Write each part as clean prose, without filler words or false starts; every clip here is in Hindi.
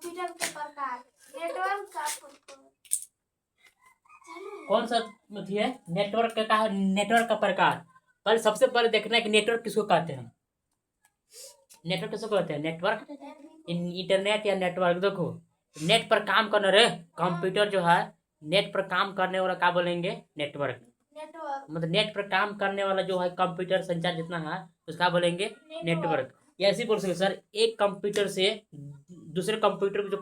कंप्यूटर के प्रकार नेटवर्क का कौन सा है नेटवर्क का नेटवर्क का प्रकार। पहले सबसे पहले देखना है कि नेटवर्क किसको कहते हैं। नेटवर्क किसको कहते हैं? नेटवर्क इंटरनेट या नेटवर्क। देखो नेट पर काम करने रहे कंप्यूटर जो है नेट पर काम करने वाला क्या बोलेंगे? नेटवर्क। मतलब नेट पर काम करने वाला जो है कंप्यूटर संचार जितना है उसका बोलेंगे नेटवर्क। या ऐसे बोल सकते सर एक कंप्यूटर से दूसरे कंप्यूटर को जो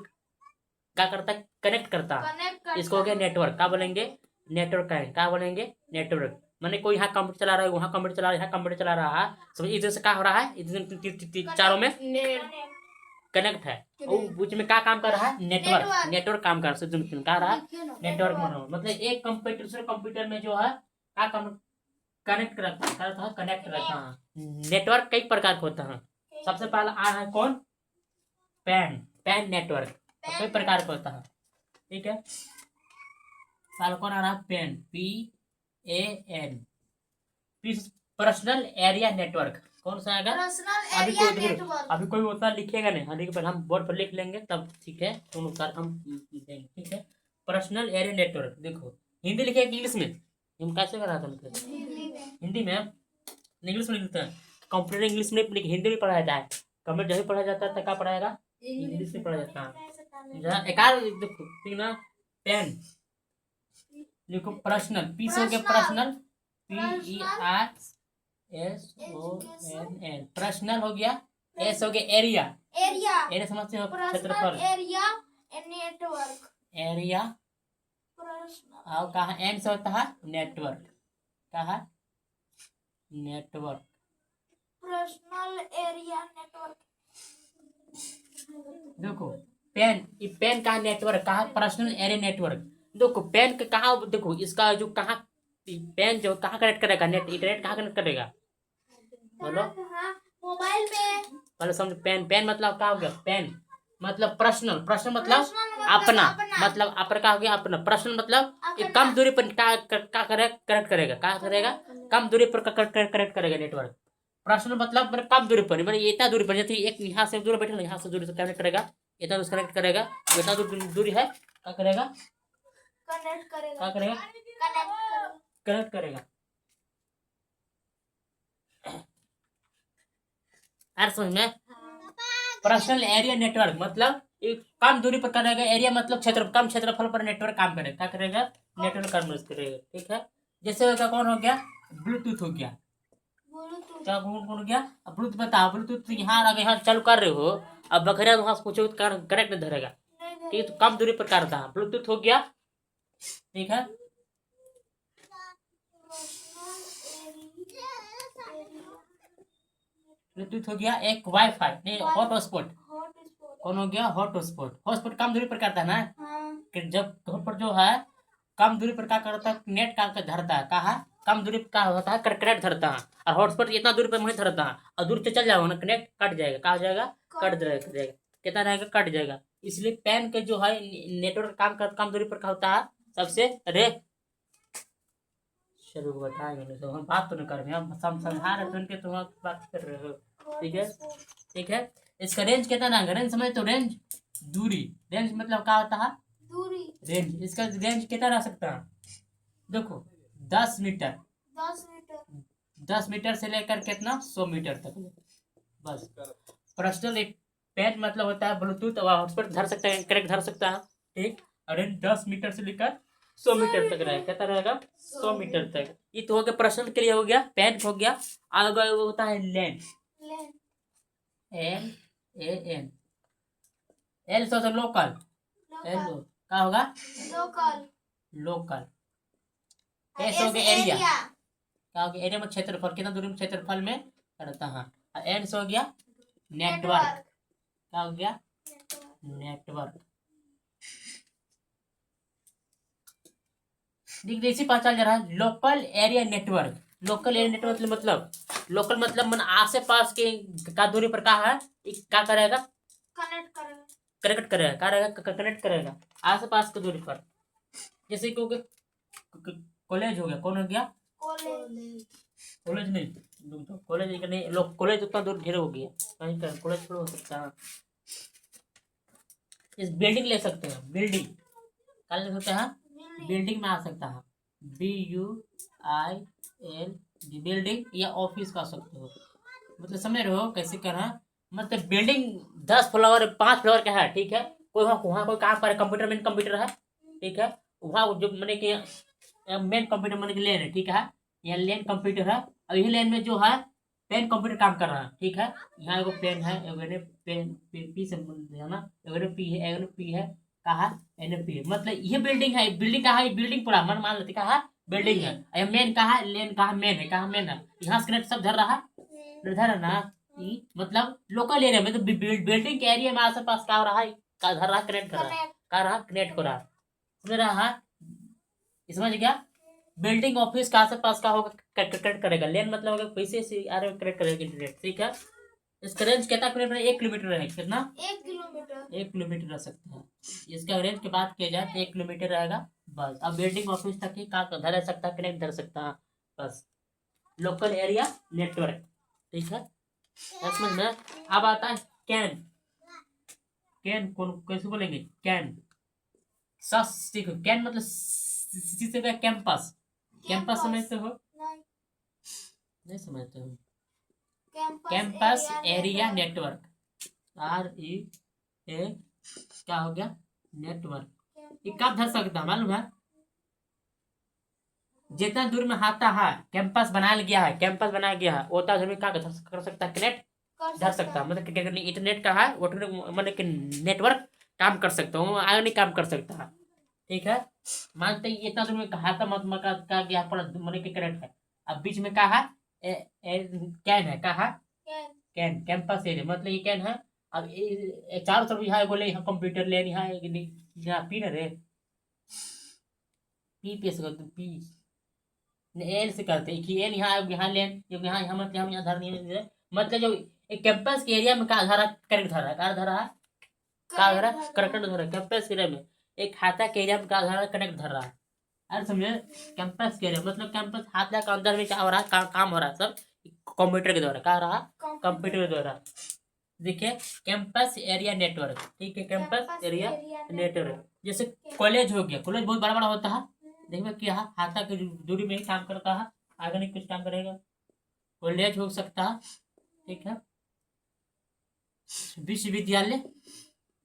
क्या करता है कनेक्ट करता है इसको हो गया नेटवर्क। क्या बोलेंगे? नेटवर्क का है। क्या बोलेंगे? नेटवर्क। मैंने कोई यहाँ कंप्यूटर चला रहा है वहाँ कंप्यूटर चला रहा है यहाँ कंप्यूटर चला रहा है समझ इधर से क्या हो रहा है इधर चारों में कनेक्ट है और बीच में क्या काम कर रहा है? नेटवर्क। नेटवर्क काम कर रहा है क्या रहा है? नेटवर्क मतलब एक कंप्यूटर दूसरे कंप्यूटर में जो है क्या कनेक्ट करता है कनेक्ट रहता है। नेटवर्क कई प्रकार के होता है। सबसे पहला आ है कौन? पैन। पैन नेटवर्क कई प्रकार का होता है। ठीक है पहला कौन आ रहा है? Pan PAN। Personal area network कौन सा आएगा? अभी कोई उतना लिखेगा नहीं अभी पहले हम बोर्ड पर लिख लेंगे तब ठीक है तो अनुसार हम देंगे। ठीक है पर्सनल एरिया नेटवर्क। देखो हिंदी लिखे इंग्लिश में हम कैसे करा था हिंदी में इंग्लिश में लिखते हैं। कंप्यूटर इंग्लिश में हिंदी में पढ़ाया जाए कंप्यूटर जब पढ़ा जाता है तो क्या पढ़ाएगा? इंग्लिश में पढ़ा जाता है। एक देखो ठीक ना पेन लिखो पर्सनल पी से हो गया पर्सनल PERSONL पर्सनल हो गया। एस हो गया एरिया। एरिया समझते हो? क्षेत्रफल। एरिया नेटवर्क एरिया और कहा एन से होता है नेटवर्क। कहा नेटवर्क पर्सनल एरिया नेटवर्क। देखो पेन का नेटवर्क कहा पर्सनल एरिया नेटवर्क। देखो पेन का कहा देखो इसका जो कहा पेन जो कहाँ कनेक्ट करेगा? नेट इंटरनेट कहाँ कनेक्ट करेगा? बोलो मोबाइल पे। पहले समझ पेन मतलब क्या हो गया? पेन मतलब पर्सनल मतलब अपना मतलब अपना क्या हो गया? अपना पर्सनल मतलब एक कम दूरी पर कनेक्ट करेगा। क्या करेगा? कम दूरी पर कनेक्ट करेगा नेटवर्क। पर्सनल मतलब कम दूरी पर मतलब इतना दूरी पर जैसे एक यहाँ से दूर बैठे यहाँ से दूरी से कनेक्ट करेगा इतना दूर कनेक्ट करेगा इतना दूरी है क्या करेगा? कनेक्ट करेगा। क्या करेगा? कनेक्ट करेगा। समझ में? पर्सनल एरिया नेटवर्क मतलब एक कम दूरी पर करेगा। एरिया मतलब क्षेत्र कम क्षेत्रफल पर नेटवर्क काम करेगा। क्या करेगा? नेटवर्क काम करेगा। ठीक है जैसे होगा कौन हो गया? ब्लूटूथ हो गया। क्या कौन हो गया? अब ब्लूटूथ बताओ ब्लूटूथ यहाँ अगर यहाँ चालू कर रहे हो अब बकरिया वहां से पूछो कनेक्ट नहीं धरेगा। ठीक है तो कम दूरी पर करता है ब्लूटूथ हो गया। ठीक है ब्लूटूथ हो गया। एक वाईफाई नहीं हॉटस्पॉट कौन हो गया? हॉटस्पॉट। हॉटस्पॉट कम दूरी पर करता है ना कि जब हॉटस्पॉट जो है कम दूरी पर क्या करता है? नेट का धरता है। कहा कम दूरी पर क्या होता है? कनेक्ट धरता है और हॉटस्पॉट इतना दूरी पर नहीं धरता है और दूर से चल जाओ ना कनेक्ट कट जाएगा। क्या हो जाएगा? कट जाएगा। कितना रहेगा? कट जाएगा। इसलिए पेन के जो है नेटवर्क काम कर कम दूरी पर क्या होता है? सबसे रे चलो बताएंगे तो हम बात तो नहीं कर रहे हम समझा रहे थे उनके तुम बात कर रहे हो। ठीक है इसका रेंज कितना है? रेंज समझ तो रेंज दूरी। रेंज मतलब क्या होता है? दूरी। रेंज इसका रेंज कितना रह सकता है? देखो 10 मीटर 10 मीटर से लेकर कितना 100 मीटर तक बस। पर्सनल एक पेन मतलब होता है ब्लूटूथ और हॉटस्पॉट धर सकता है करेक्ट धर सकता है। ठीक और रेंज 10 मीटर से लेकर 100 मीटर तक रहेगा। कितना रहेगा? 100 मीटर तक। ये तो हो गया पर्सनल के लिए हो गया पेन हो गया। आगे होता है लैन LAN एल तो लोकल एल क्या होगा? लोकल। एस हो गया एरिया। क्या हो गया? एरिया में क्षेत्रफल कितना दूरी में क्षेत्रफल में करता है। और एन से हो गया नेटवर्क। क्या हो गया? नेटवर्क। देखिए इसी पता चल जा रहा है local area network. Local area network local मतलब मन आसे पास के का दूरी पर क्या है क्या करेगा? कनेक्ट करेगा। क्या रहेगा? कनेक्ट करेगा आस पास की दूरी पर। जैसे क्योंकि कॉलेज हो गया कौन हो गया? कॉलेज नहीं कॉलेज नहीं लोग कॉलेज उतना दूर ढेर हो गया कहीं कॉलेज थोड़ा हो सकता है। इस बिल्डिंग ले सकते हैं, बिल्डिंग क्या ले सकते हैं, बिल्डिंग में आ सकता है, BUILD बिल्डिंग, या ऑफिस का सकते हो, मतलब समझ रहे हो कैसे करना। मतलब बिल्डिंग 10 फ्लोर 5 फ्लोर का है, ठीक है, कोई वहाँ कोई काम करे, कंप्यूटर मेन कंप्यूटर है, ठीक है, वहाँ जो मैंने कि मेन कंप्यूटर मैंने लेन है, ठीक है, यहाँ लेन कंप्यूटर है, और यही लेन में जो है पेन कंप्यूटर काम कर रहा है, ठीक है, यहाँ एगो पेन है, एगो ने पेन पी से है ना, एगो ने पी है, एगो ने पी है, कहा NP है, मतलब ये बिल्डिंग है, बिल्डिंग कहा है, बिल्डिंग पूरा मन मान लेते कहा बिल्डिंग है, ये मेन कहा है, लेन कहा मेन है, कहा मेन है, यहाँ से कनेक्ट सब धर रहा है, धर है ना, मतलब लोकल एरिया में, तो बिल्डिंग के एरिया में आस पास क्या हो रहा है, का धर रहा कनेक्ट कर रहा है, का रहा कनेक्ट हो रहा है, समझ रहा है, समझ गया। बिल्डिंग ऑफिस का आस पास का होगा कनेक्ट करेगा, लेन मतलब होगा पैसे से आ रहे कनेक्ट करेगा इंटरनेट, ठीक है। इसका रेंज कितना किलोमीटर, 1 किलोमीटर है, कितना 1 किलोमीटर 1 किलोमीटर रह सकता है, इसका रेंज की बात किया जाए तो 1 किलोमीटर रहेगा बस। अब बिल्डिंग ऑफिस तक ही का धर सकता है, कनेक्ट धर सकता है बस, लोकल एरिया नेटवर्क, ठीक है, समझ में। अब आता है कैन, कैन कौन कैसे बोलेंगे, कैन सस सीखो, कैन मतलब कैंपस, कैंपस समझते हो, नहीं नहीं समझते हो, campus campus area network, REA क्या हो गया, नेटवर्क, ये कब धर सकता है मालूम है, जितना दूर में आता है कैंपस बनाया गया है, कैंपस बनाया गया है, उतना दूर में क्या कर सकता है, कनेक्ट धर सकता है, मतलब इंटरनेट का है वो, मतलब कि नेटवर्क काम कर सकता हूँ, आगे नहीं काम कर सकता है, ठीक है। मानते हैं इतना दूर में कहा था, मत मका का गया पड़ा मन के करेक्ट है, अब बीच में कहा कैन है, कहा कैन कैंपस एरिया, मतलब ये कैन है, अब चारों तरफ यहाँ बोले, यहाँ कंप्यूटर लेन, यहाँ पी ना रे, पी से करते पी, एन से करते कि एन यहाँ लेन, यहाँ यहाँ मतलब यहाँ धर नहीं, मतलब जो एक कैंपस के एरिया में का धारा करेक्ट धारा का धारा है, का धारा करेक्ट धारा कैंपस एरिया में, एक खाता के एरिया में का धारा कनेक्ट धर रहा है, अरे समझे, कैंपस के एरिया मतलब कैंपस हाथ के अंदर में क्या हो रहा है, काम हो रहा है सब कंप्यूटर के द्वारा, क्या हो रहा है, कंप्यूटर के द्वारा, देखिए कैंपस एरिया नेटवर्क, ठीक है, कैंपस एरिया नेटवर्क, जैसे कॉलेज हो गया, कॉलेज बहुत बड़ा बड़ा होता है, देखिए क्या हाथा की दूरी में ही काम करता है, आगे नहीं कुछ काम करेगा, कॉलेज हो सकता है, ठीक है, विश्वविद्यालय,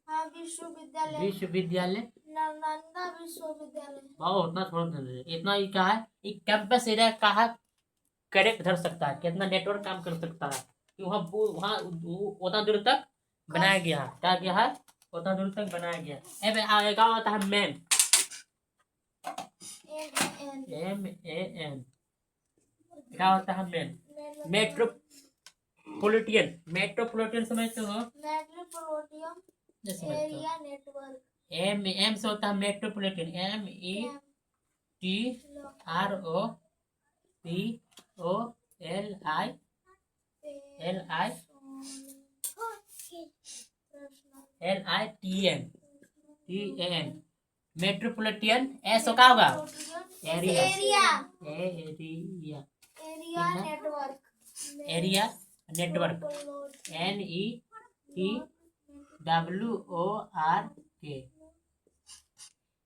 हाँ विश्वविद्यालय विश्वविद्यालय, नालंदा विश्वविद्यालय, उतना थोड़ा इतना ही कहा है, एक कैंपस एरिया कहा करेक्ट धर सकता है, कितना नेटवर्क काम कर सकता है, कि वहाँ वहाँ उतना दूर तक बनाया गया है, क्या गया है, उतना दूर तक बनाया गया, अब आएगा होता है मैन, MAN, क्या होता है मैन, मेट्रोपोलिटियन, मेट्रोपोलिटियन समझते हो, मेट्रोपोलिटन एरिया नेटवर्क, M से होता है मेट्रोपोलिटन, METROPOLITAN, मेट्रोपोलिटन, S का होगा area, area network, area network, NETWORK,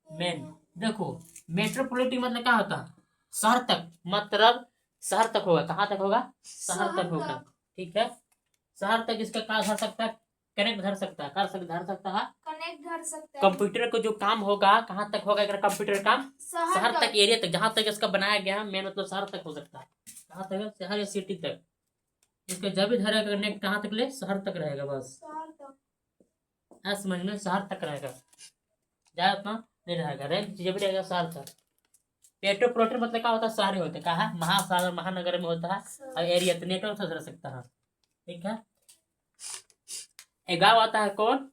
main. देखो मेट्रोपोलिटन मतलब क्या होता है, शहर तक, मतलब शहर तक होगा, कहाँ तक होगा, शहर तक होगा, ठीक है, शहर तक इसका क्या धर सकता है, कनेक्ट धर सकता है, धर सकता है, कनेक्ट कर सकते हैं, कंप्यूटर को जो काम होगा कहाँ तक होगा, अगर कंप्यूटर काम शहर तक, एरिया तक, जहां तक इसका बनाया गया है मेन मतलब शहर तक हो सकता है, कहाँ तक है, शहर या सिटी तक, इसका जब भी धरेगा कनेक्ट कहाँ तक ले, शहर तक रहेगा बस, शहर तक, ऐसा समझ में, शहर तक रहेगा, ज्यादा उतना नहीं रहेगा, रेंज जब भी रहेगा शहर तक। मेट्रोपोलिटन मतलब क्या होता है, शहर होते हैं, कहा महासागर महानगर में होता है, और एरिया तो नेटवर्क से धर सकता है, ठीक है। एक गाँव आता है कौन,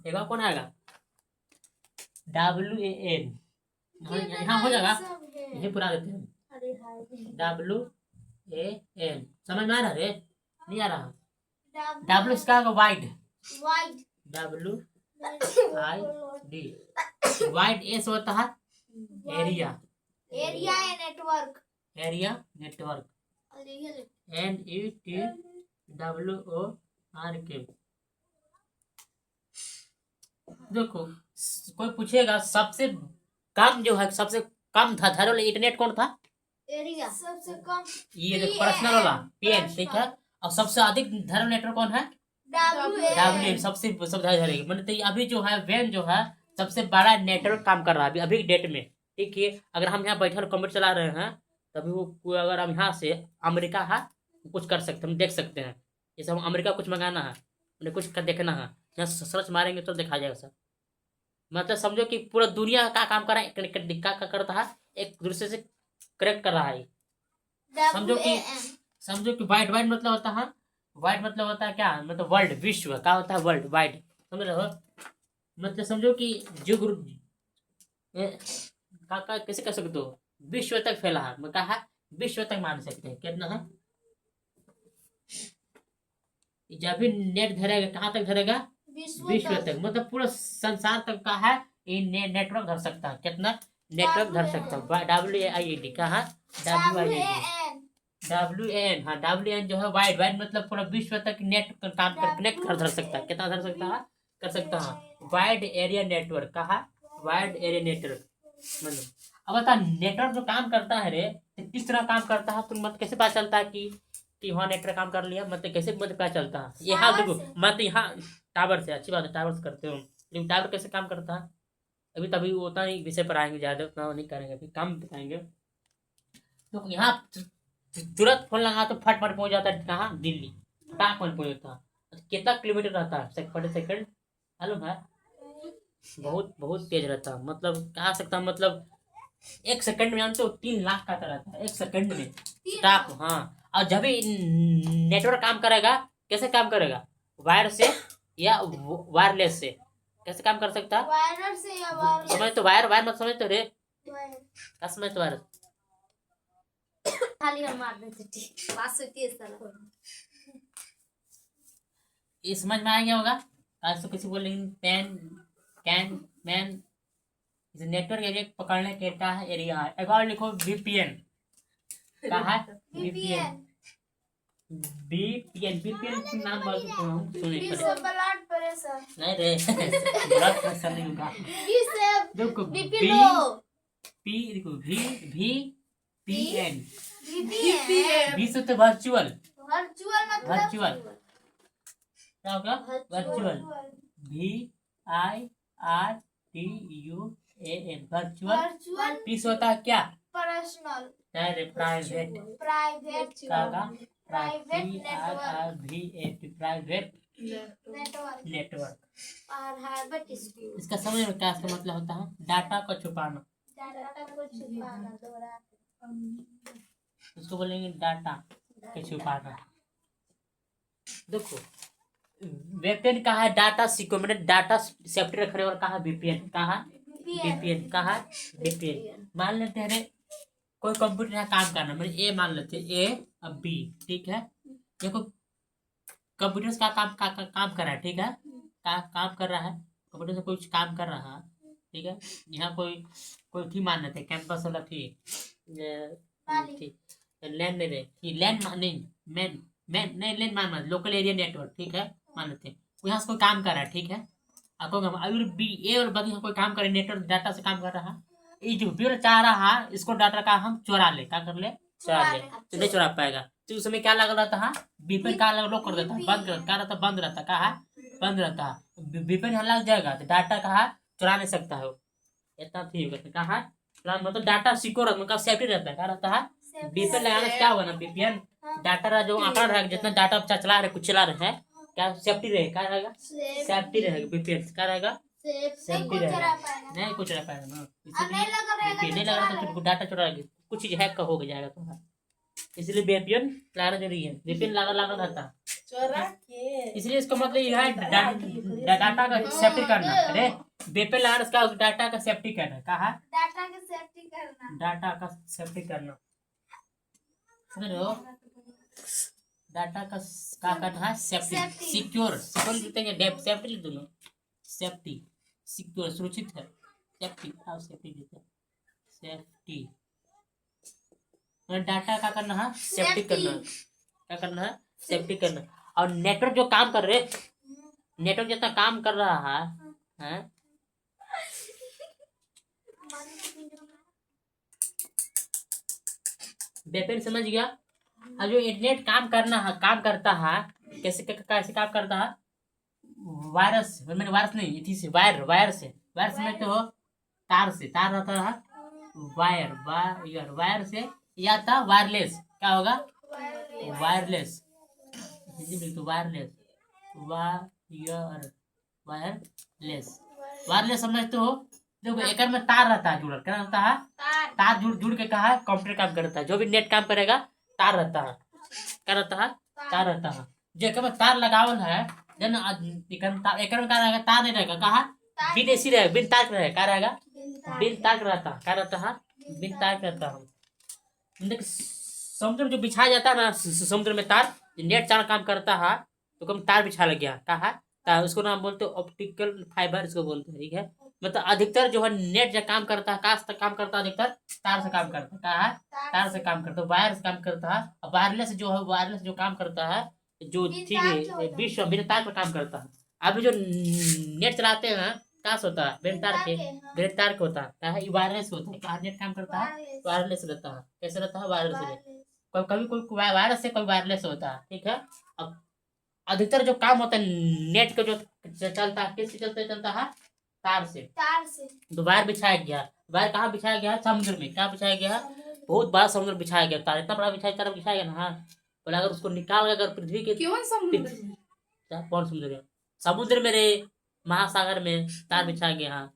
एक गाँव कौन आएगा, WAN, यहाँ हो जाएगा, यही पूरा देते हैं, WAN, समझ में आ रहा रे, नहीं आ रहा, W इसका होगा वाइड, WID, वाइड, S होता है area, area network, area network, NETWORK, देखो कोई पूछेगा सबसे कम जो है, सबसे कम धरे वाला इंटरनेट कौन था? एरिया सबसे कम ये देखो पर्सनल वाला PN, ठीक है। और सबसे अधिक धरे वाला नेटवर्क कौन है? WAN। सबसे सब धरे मतलब तो अभी जो है WAN जो है सबसे बड़ा नेटवर्क काम कर रहा है अभी डेट में, ठीक है। अगर हम यहाँ बैठे कंप्यूटर चला रहे हैं तभी वो अगर हम यहाँ से अमेरिका है कुछ कर सकते हैं, हम देख सकते हैं। जैसे हम अमेरिका कुछ मंगाना है, उन्हें कुछ कर देखना है, यहाँ सर्च मारेंगे तो दिखा जाएगा सब। मतलब समझो कि पूरा दुनिया का काम कर रहा है, का करता है, एक दूसरे से करेक्ट कर रहा है। समझो कि वाइड वाइड मतलब होता है, वाइड मतलब होता है क्या, मतलब वर्ल्ड, विश्व का होता है वर्ल्ड वाइड, समझ रहे हो। मतलब समझो कि जो गुरु का कैसे कर सकते हो, विश्व तक फैला है, मैं कहा विश्व तक मान सकते हैं कितना है। जब भी नेट धरेगा कहाँ तक धरेगा? विश्व तक, मतलब पूरा संसार तक का है ये नेटवर्क धर सकता है। कितना नेटवर्क धर सकता है? WAID कहा WAN, हाँ WAN जो है वाइड वाइड मतलब पूरा विश्व तक नेट काम कर कनेक्ट कर धर सकता है। कितना धर सकता है? कर सकता है वाइड एरिया नेटवर्क, कहा वाइड एरिया नेटवर्क। मतलब अब बता नेटवर्क जो काम करता है रे तो किस तरह काम करता है, तुम मतलब कैसे पता चलता है कि वहाँ नेटवर्क काम कर लिया, मतलब कैसे मतलब पता चलता है? यहाँ देखो मतलब यहाँ टावर से, अच्छी बात है टावर से करते हो, लेकिन टावर कैसे काम करता है अभी तभी उतना ही विषय पर आएंगे, ज्यादा उतना नहीं करेंगे, अभी काम बताएंगे। तो यहाँ तुरंत फोन लगा तो फट फट पहुंच जाता है, कहाँ? दिल्ली, फटाक फोन पहुंच जाता है। कितना किलोमीटर रहता है पर सेकंड? मालूम है? बहुत बहुत तेज रहता है, मतलब कहा सकता हूँ मतलब 1 सेकंड में जानते हो 3 लाख का रहता है 1 सेकंड में स्टाफ, हाँ। और जब भी नेटवर्क काम करेगा कैसे काम करेगा? वायर से या वायरलेस से? कैसे काम कर सकता है? वायर से या वायर समझ तो वायर वायर मत समझ तो रे, क्या समझ तो वायर खाली हम मार देते ठीक पास होती है साला। ये समझ में आ गया होगा। आज तो किसी बोलेंगे पेन कैन मैन, नेटवर्क एरिया पकड़ने के क्या है एरिया है। एक और लिखो VPN, क्या है? VPN VPN नाम बात सुने ब्लड प्रेशर नहीं रे ब्लड प्रेशर नहीं होगा। देखो देखो VPN V से तो वर्चुअल, मतलब क्या होगा? Virtual VIRTUAN virtual. पीस होता है क्या? Personal private, private private network. इसका समझ में क्या इसका मतलब होता है? डाटा को छुपाना, उसको बोलेंगे डाटा के छुपाना। देखो VPN कहा है डाटा सिक्योर, मतलब डाटा सेफ्टी रखने वाला कहा VPN, कहा VPN, कहा VPN। मान लेते हैं कोई कंप्यूटर है काम करना, मतलब A मान लेते A अब B, ठीक है। देखो कंप्यूटर का काम कर रहा है, ठीक है, काम कर रहा है कंप्यूटर से कुछ काम कर रहा है, ठीक है। यहाँ कोई थी मान लेते कैंपस वाला थी, लैंड नहीं रहे लैंड नहीं मैन मैन नहीं लैंड मान लोकल एरिया नेटवर्क, ठीक है, मान लेते यहाँ से कोई काम कर रहा है, ठीक है। अगर B A और B कोई काम करे नेटवर्क डाटा से काम कर रहा है, ये जो B चाह रहा है इसको डाटा का हम चुरा ले, क्या कर ले? चुरा ले, तो नहीं चुरा पाएगा। तो उस समय क्या लगा रहता है? VPN का लगा लॉक कर देता है, बंद क्या रहता? बंद रहता, कहा बंद रहता है। VPN यहाँ लग जाएगा तो डाटा कहा चुरा नहीं सकता है, इतना ठीक है। कहा मतलब डाटा सिक्योर मतलब सेफ्टी रहता है, क्या रहता है? VPN लगाने से क्या होगा ना, VPN डाटा जो आंकड़ा रहेगा जितना डाटा चला रहे कुछ चला रहे हैं क्या सेफ्टी रहेगा, क्या रहेगा? सेफ्टी रहेगा। VPN क्या रहेगा? सेफ्टी रहेगा, नहीं कुछ रह पाएगा ना, इसलिए नहीं लगा तो तुमको डाटा चुरा कुछ चीज हैक का हो जाएगा तुम्हारा, इसलिए VPN लगाना जरूरी है। VPN लगा रहता इसलिए इसका मतलब यह है डाटा का सेफ्टी करना। अरे VPN लगाने से क्या डाटा का सेफ्टी करना, कहा डाटा का सेफ्टी करना, डाटा का सेफ्टी करना, समझ रहे हो? डाटा का करना है सेफ्टी, सिक्योर सिक्योर सेफ्टी लिख दो, सेफ्टी सिक्योर सुरक्षित है, सेफ्टी सेफ्टी देते सेफ्टी डाटा का करना है सेफ्टी करना, क्या करना है? सेफ्टी करना। और नेटवर्क जो काम कर रहे नेटवर्क जितना काम कर रहा है VPN समझ गया। अब जो इंटरनेट काम करता है, कैसे कैसे काम करता है, वायरस, मैंने वायरस नहीं, इसी से वायर से समझते हो, तार रहता है, वायर से, या था वायरलेस, क्या होगा, वायरलेस, हिंदी में तो वायरलेस, वायरलेस समझते हो। देखो एक में तार रहता है जुड़ल, क्या रहता है, तार जुड़ के कहा कंप्यूटर काम करता है, जो भी नेट काम करेगा तार रहता है, क्या रहता है, तार रहता है। जो एक में तार लगावल है, जन एक में क्या रहेगा, तार नहीं रहेगा, कहा बिन ऐसी रहेगा, बिन तार रहेगा, क्या रहेगा, बिन तार रहता, क्या रहता है, बिन तार रहता है। देख समुद्र में जो बिछाया जाता है ना, समुद्र में तार, नेट चार काम करता है, तो कम तार बिछा लग गया, कहा तार, उसको नाम बोलते हो ऑप्टिकल फाइबर, इसको बोलते हैं, ठीक है। मतलब अधिकतर जो है नेट जो काम करता है, कहाँ से काम करता है, अधिकतर तार से काम करता है, कहा तार से काम करता है, वायर से काम करता है। और वायरलेस जो है, वायरलेस जो काम करता है, जो ठीक है विश्व बिना तार पर काम करता है। अभी जो नेट चलाते हैं कहाँ से होता है, बिना तार के, बिना तार के होता है, क्या है, वायरलेस होता है, कहाँ नेट काम करता है, वायरलेस रहता है, कैसे रहता है, वायरलेस, कभी कोई वायरस से, कोई वायरलेस होता है, ठीक है। अब अधिकतर जो काम होता है नेट का, जो चलता है, किससे चलता है, तार से। तो वायर बिछाया गया, वायर कहाँ बिछाया गया है, समुद्र में, क्या बिछाया गया है, बहुत बड़ा समुद्र बिछाया गया, तार इतना बड़ा बिछाया गया ना, हाँ। बोला अगर उसको निकाल के अगर पृथ्वी के, कौन समुद्र कौन समुद्र में, समुद्र में रे, महासागर में तार बिछाया गया, हाँ।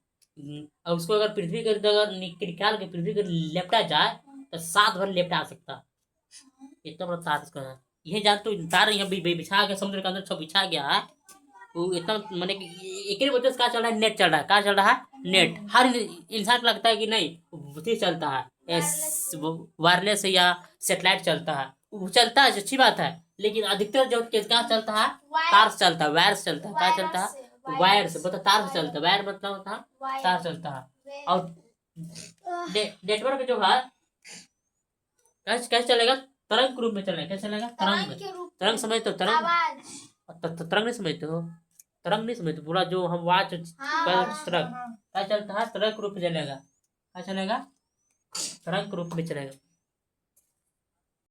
और उसको अगर पृथ्वी के अगर निकाल के पृथ्वी को लेपटा जाए, तो 7 भर लेपटा सकता है, इतना बड़ा तार इसका है। ये जान तो तार यहाँ बिछा गया, समुद्र के अंदर सब बिछा गया है, वो इतना मैंने एक ही वजह से क्या चल रहा है, नेट चल रहा है, क्या चल रहा है, नेट। हर इंसान को लगता है कि नहीं उसी चलता है, वायरलेस या सेटेलाइट चलता है, वो चलता है, अच्छी बात है, लेकिन अधिकतर जो क्या चलता है, तार से चलता है, वायर से चलता है, क्या चलता है, वायर से, मतलब तार से चलता है, वायर मतलब होता है तार चलता है। और नेटवर्क जो है कैसे चलेगा, तरंग रूप में चलेगा, कैसे चलेगा, तरंग समझते हो, तरंग नहीं समझते हो, तरंग नहीं समझते, पूरा जो हम वाच तरंग क्या चलता है, तरंग रूप में चलेगा, क्या चलेगा, तरंग रूप में चलेगा।